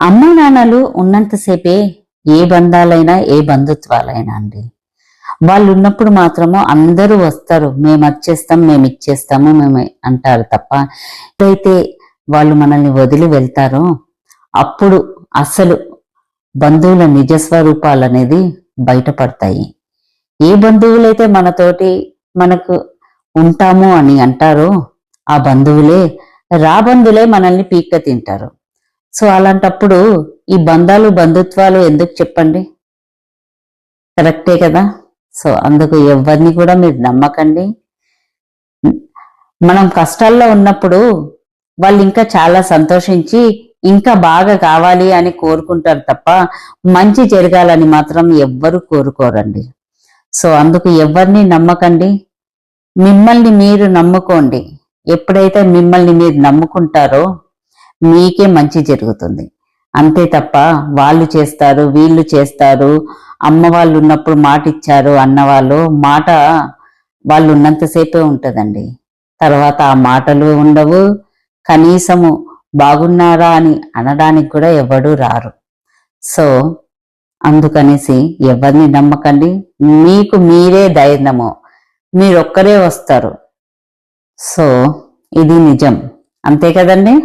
అమ్మ నాన్నలు ఉన్నంతసేపే ఏ బంధాలైనా ఏ బంధుత్వాలైనా అండి. వాళ్ళు ఉన్నప్పుడు మాత్రము అందరూ వస్తారు, మేము వచ్చేస్తాం, మేము ఇచ్చేస్తాము, మేము అంటారు తప్ప ఎప్పుడైతే వాళ్ళు మనల్ని వదిలి వెళ్తారో అప్పుడు అసలు బంధువుల నిజస్వరూపాలు అనేది బయటపడతాయి. ఏ బంధువులైతే మనతోటి మనకు ఉంటాము అని అంటారో ఆ బంధువులే రాబంధులే మనల్ని పీక్క తింటారు. సో అలాంటప్పుడు ఈ బంధాలు బంధుత్వాలు ఎందుకు చెప్పండి? కరెక్టే కదా. సో అందుకు ఎవరిని కూడా మీరు నమ్మకండి. మనం కష్టాల్లో ఉన్నప్పుడు వాళ్ళు ఇంకా చాలా సంతోషించి ఇంకా బాగా కావాలి అని కోరుకుంటారు తప్ప మంచి జరగాలని మాత్రం ఎవ్వరు కోరుకోరండి. సో అందుకు ఎవరిని నమ్మకండి, మిమ్మల్ని మీరు నమ్ముకోండి. ఎప్పుడైతే మిమ్మల్ని మీరు నమ్ముకుంటారో మీకే మంచి జరుగుతుంది. అంతే తప్ప వాళ్ళు చేస్తారు వీళ్ళు చేస్తారు, అమ్మ వాళ్ళు ఉన్నప్పుడు మాట ఇచ్చారు అన్నవాళ్ళు మాట వాళ్ళు ఉన్నంతసేపే ఉంటుందండి. తర్వాత ఆ మాటలు ఉండవు, కనీసము బాగున్నారా అని అనడానికి కూడా ఎవడు రారు. సో అందుకనేసి ఎవరిని నమ్మకండి. మీకు మీరే ధైర్యము, మీరొక్కరే వస్తారు. సో ఇది నిజం, అంతే కదండి.